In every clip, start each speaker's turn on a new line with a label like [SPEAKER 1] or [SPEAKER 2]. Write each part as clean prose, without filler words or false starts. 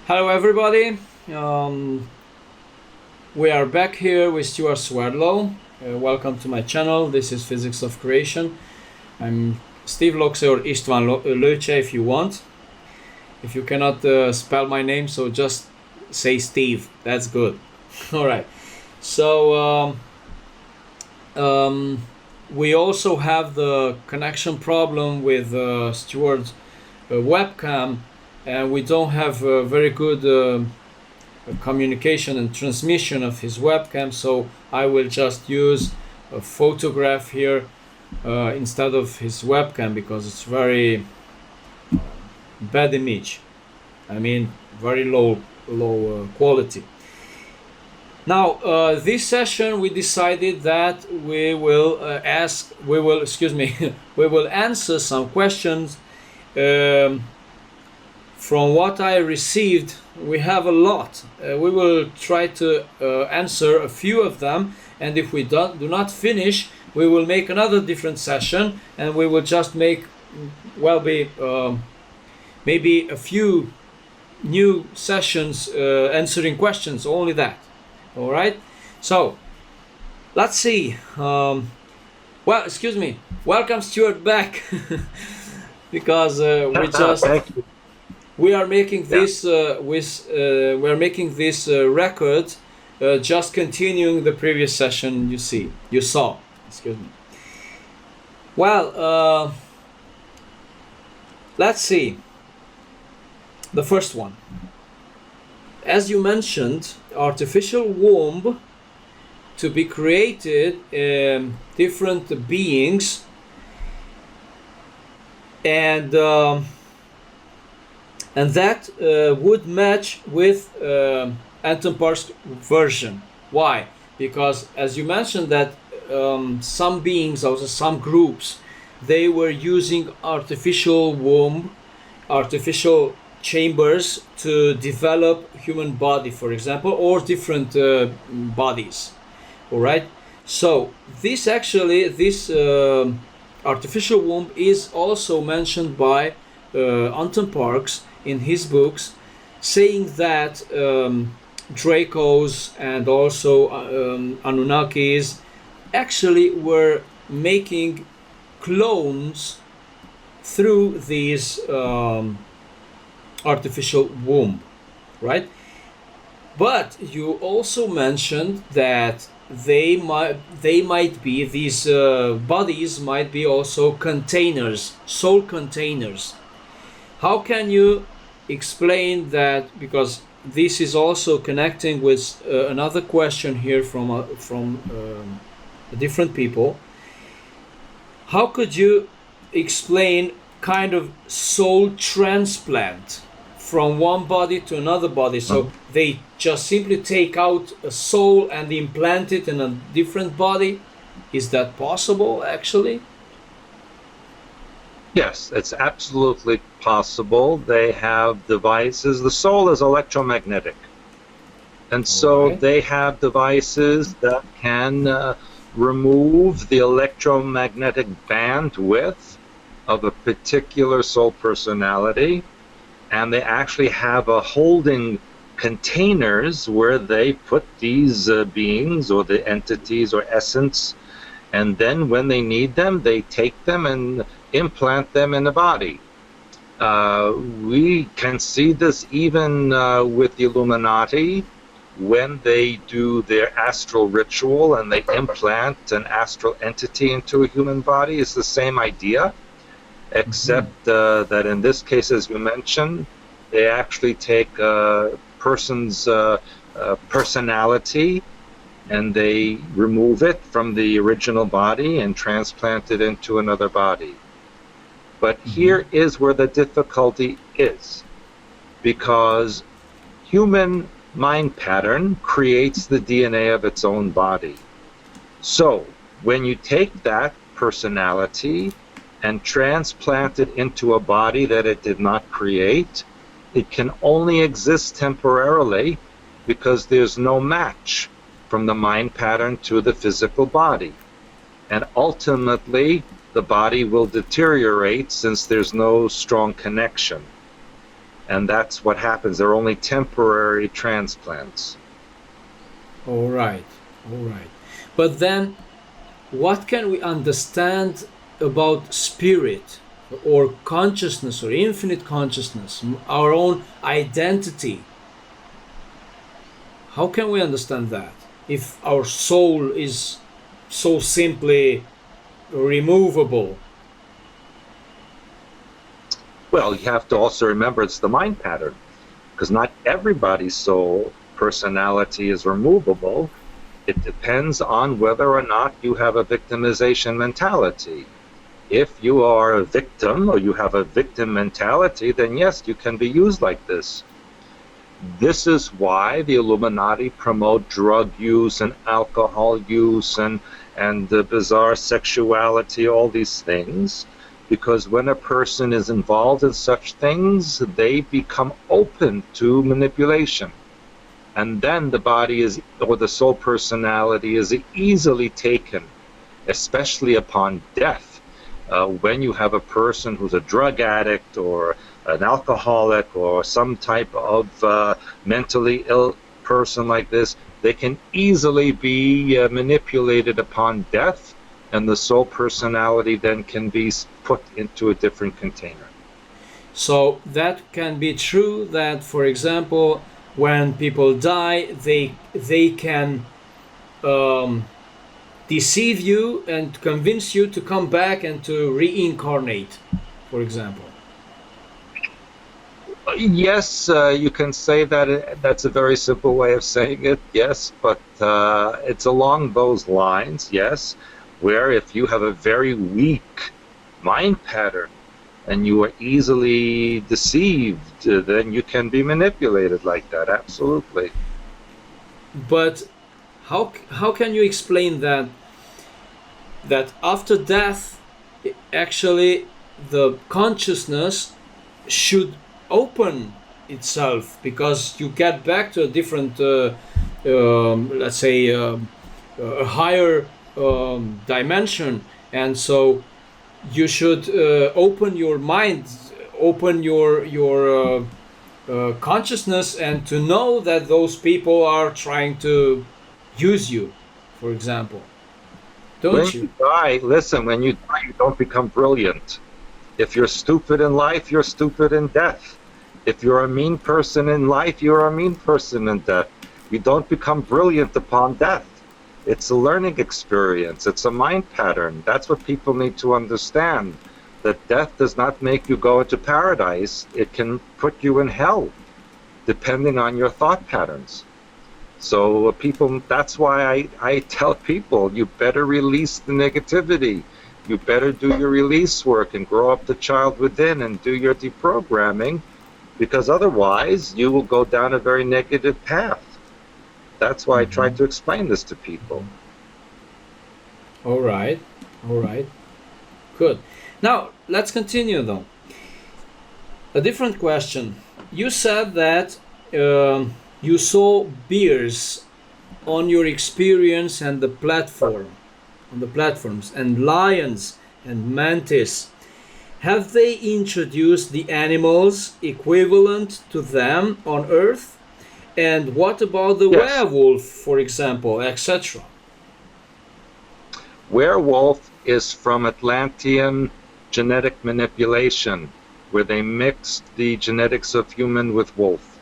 [SPEAKER 1] Hello everybody, we are back here with Stewart Swerdlow. Welcome to my channel. This is Physics of Creation. I'm Steve Locse or István Locse if you want. If you cannot spell my name, so just say Steve, that's good. Alright, so we also have the connection problem with Stewart's webcam, and we don't have very good communication and transmission of his webcam, so I will just use a photograph here instead of his webcam because it's very bad image. I mean, very low quality. Now, this session we decided that we will we will answer some questions from what I received. We have a lot. We will try to answer a few of them, and if we do not finish, we will make another different session, and we will just make maybe a few new sessions answering questions, only that. All right, so let's see. Welcome Stewart back because we are making this record, just continuing the previous session. You saw. Well, let's see. The first one. As you mentioned, artificial womb to be created, different beings, and that would match with Anton Parks' version. Why? Because as you mentioned that some beings, also some groups, they were using artificial womb, artificial chambers to develop human body, for example, or different bodies. All right. So this artificial womb is also mentioned by Anton Parks in his books, saying that Dracos and also Anunnakis actually were making clones through these artificial womb, right? But you also mentioned that they might be, these bodies might be also containers, soul containers. How can you explain that? Because this is also connecting with another question here from different people. How could you explain kind of soul transplant from one body to another body? So they just simply take out a soul and implant it in a different body. Is that possible actually?
[SPEAKER 2] Yes, it's absolutely possible. They have devices. The soul is electromagnetic. And so they have devices that can remove the electromagnetic bandwidth of a particular soul personality. And they actually have a holding containers where they put these beings or the entities or essence. And then when they need them, they take them and implant them in the body. We can see this even with the Illuminati when they do their astral ritual and they implant an astral entity into a human body. It's the same idea, except that in this case, as you mentioned, they actually take a person's personality and they remove it from the original body and transplant it into another body. But here is where the difficulty is, because human mind pattern creates the DNA of its own body. So when you take that personality and transplant it into a body that it did not create, it can only exist temporarily because there's no match from the mind pattern to the physical body. And ultimately, the body will deteriorate since there's no strong connection. and that's what happens. They're only temporary transplants.
[SPEAKER 1] All right, all right. But then, what can we understand about spirit or consciousness or infinite consciousness, our own identity? How can we understand that if our soul is so simply removable?
[SPEAKER 2] Well, you have to also remember it's the mind pattern, because not everybody's soul personality is removable. It depends on whether or not you have a victimization mentality. If you are a victim or you have a victim mentality, then yes, you can be used like this. This is why the Illuminati promote drug use and alcohol use and bizarre sexuality, all these things, because when a person is involved in such things, they become open to manipulation. And then the body is, or the soul personality is easily taken, especially upon death. When you have a person who's a drug addict or an alcoholic or some type of mentally ill person like this, they can easily be manipulated upon death, and the soul personality then can be put into a different container.
[SPEAKER 1] So that can be true that, for example, when people die, they can deceive you and convince you to come back and to reincarnate, for example.
[SPEAKER 2] Yes, you can say that. That's a very simple way of saying it, yes, but it's along those lines, yes, where if you have a very weak mind pattern and you are easily deceived, then you can be manipulated like that, absolutely.
[SPEAKER 1] But how can you explain that after death, actually the consciousness should open itself, because you get back to a different, let's say, a higher dimension, and so you should open your mind, open your consciousness, and to know that those people are trying to use you, for example. Don't you?
[SPEAKER 2] When you die, listen, when you die, you don't become brilliant. If you're stupid in life, you're stupid in death. If you're a mean person in life, you're a mean person in death. You don't become brilliant upon death. It's a learning experience. It's a mind pattern. That's what people need to understand, that death does not make you go into paradise. It can put you in hell, depending on your thought patterns. So people, that's why I tell people, you better release the negativity. You better do your release work and grow up the child within and do your deprogramming, because otherwise you will go down a very negative path. That's why I try to explain this to people.
[SPEAKER 1] All right, good. Now let's continue though. A different question. You said that you saw bears on your experience and the platform, on the platforms, and lions and mantis. Have they introduced the animals equivalent to them on Earth? And what about the werewolf, for example, etc.?
[SPEAKER 2] Werewolf is from Atlantean genetic manipulation, where they mixed the genetics of human with wolf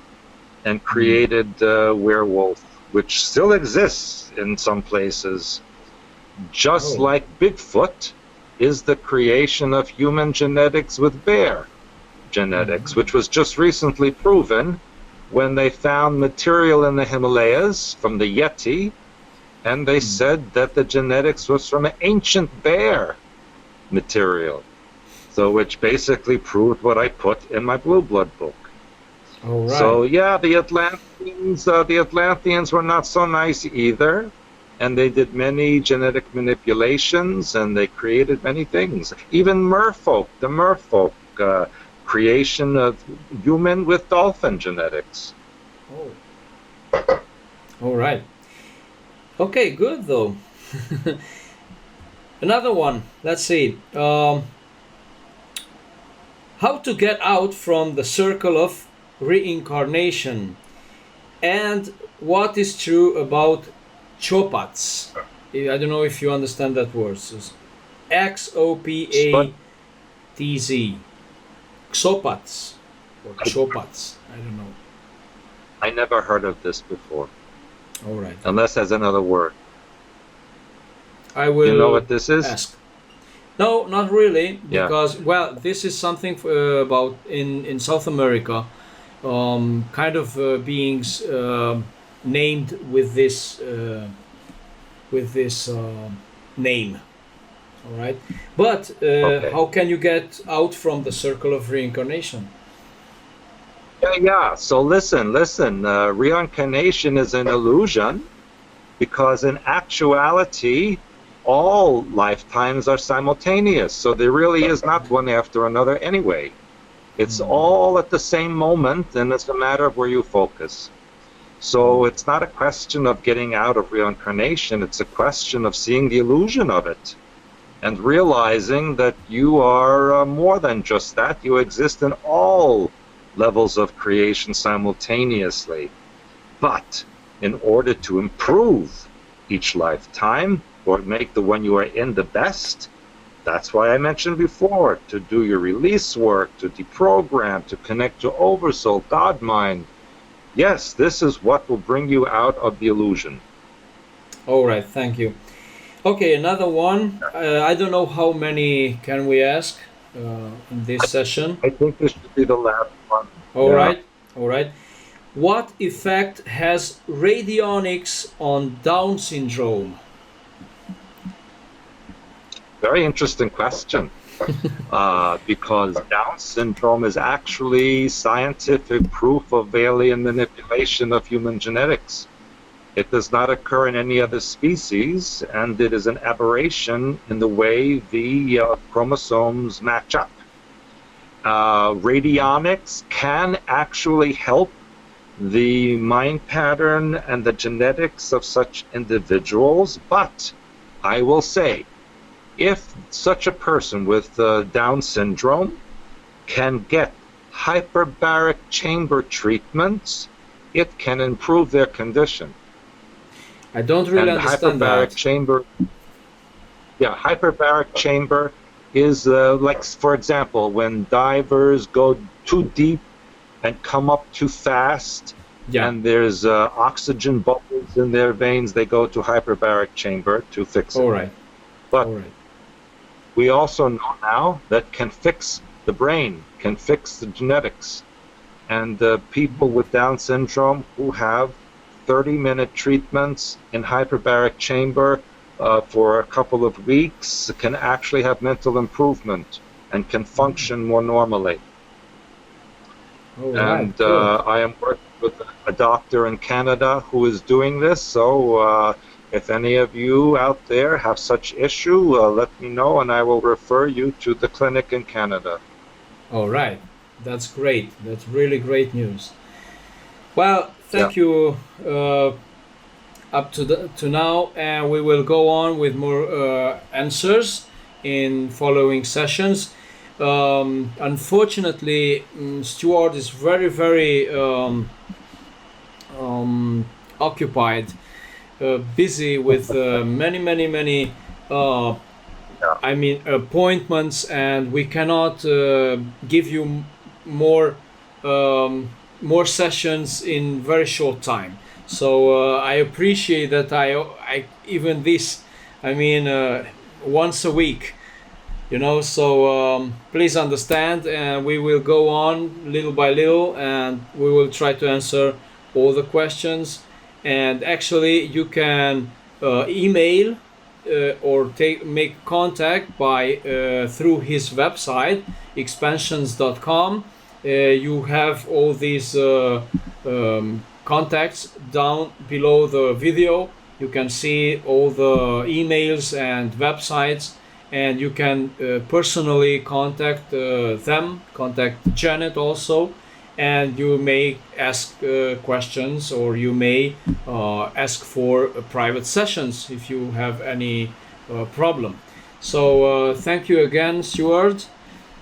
[SPEAKER 2] and created werewolf, which still exists in some places. Just like Bigfoot is the creation of human genetics with bear genetics, which was just recently proven when they found material in the Himalayas from the Yeti, and they said that the genetics was from an ancient bear material. So which basically proved what I put in my Blue Blood book.
[SPEAKER 1] All right.
[SPEAKER 2] So yeah, the Atlanteans were not so nice either, and they did many genetic manipulations, and they created many things. Even merfolk, the merfolk, creation of human with dolphin genetics.
[SPEAKER 1] Oh. All right. Okay, good though. Another one. Let's see. How to get out from the circle of reincarnation, and what is true about chopats. I don't know if you understand that word. Xopatz. Xopats or chopats. I don't know.
[SPEAKER 2] I never heard of this before.
[SPEAKER 1] All right.
[SPEAKER 2] Unless there's another word.
[SPEAKER 1] I will.
[SPEAKER 2] You know what this is?
[SPEAKER 1] Ask. No, not really,
[SPEAKER 2] Yeah.
[SPEAKER 1] because well, this is something about in South America, kind of beings named with this name. All right, but
[SPEAKER 2] Okay.
[SPEAKER 1] how can you get out from the circle of reincarnation?
[SPEAKER 2] Yeah. So listen. Reincarnation is an illusion because in actuality, all lifetimes are simultaneous. So there really is not one after another anyway. It's all at the same moment, and it's a matter of where you focus. So it's not a question of getting out of reincarnation. It's a question of seeing the illusion of it and realizing that you are more than just that. You exist in all levels of creation simultaneously. But in order to improve each lifetime, or make the one you are in the best, that's why I mentioned before, to do your release work, to deprogram, to connect to Oversoul, God Mind. Yes, this is what will bring you out of the illusion.
[SPEAKER 1] All right, thank you. Okay, another one. I don't know how many can we ask in this session.
[SPEAKER 2] I think this should be the last one.
[SPEAKER 1] All right. What effect has radionics on Down syndrome?
[SPEAKER 2] Very interesting question. Because Down syndrome is actually scientific proof of alien manipulation of human genetics. It does not occur in any other species, and it is an aberration in the way the chromosomes match up. Radionics can actually help the mind pattern and the genetics of such individuals, but I will say, if such a person with Down syndrome can get hyperbaric chamber treatments, it can improve their condition.
[SPEAKER 1] I don't really understand
[SPEAKER 2] hyperbaric
[SPEAKER 1] that.
[SPEAKER 2] chamber. Yeah, hyperbaric chamber is like, for example, when divers go too deep and come up too fast, and there's oxygen bubbles in their veins, they go to hyperbaric chamber to fix it.
[SPEAKER 1] All right.
[SPEAKER 2] But we also know now that can fix the brain, can fix the genetics. And people with Down syndrome who have 30-minute treatments in hyperbaric chamber for a couple of weeks can actually have mental improvement and can function more normally. And I am working with a doctor in Canada who is doing this, so if any of you out there have such issue, let me know and I will refer you to the clinic in Canada.
[SPEAKER 1] All right. That's great. That's really great news. Well, thank you up to now, and we will go on with more answers in following sessions. Unfortunately, Stewart is very occupied, busy with many appointments, and we cannot give you more sessions in very short time. So I appreciate that I even this, once a week, so please understand, and we will go on little by little, and we will try to answer all the questions. And actually you can email or make contact by through his website expansions.com. You have all these contacts down below the video. You can see all the emails and websites, and you can personally contact them, contact Janet also, and you may ask questions, or you may ask for private sessions if you have any problem. So thank you again, Stewart,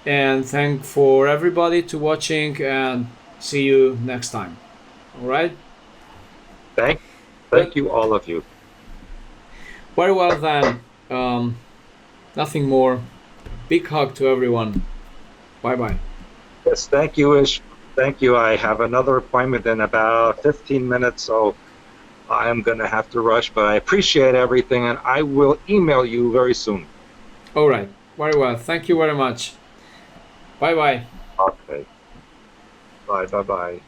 [SPEAKER 1] and thank for everybody to watching, and See you next time. All right?
[SPEAKER 2] Thank you, all of you.
[SPEAKER 1] Very well then. Nothing more. Big hug to everyone. Bye-bye.
[SPEAKER 2] Yes, thank you, Ish. Thank you. I have another appointment in about 15 minutes, so I am going to have to rush, but I appreciate everything, and I will email you very soon.
[SPEAKER 1] All right. Very well. Thank you very much. Bye-bye.
[SPEAKER 2] Okay. Bye.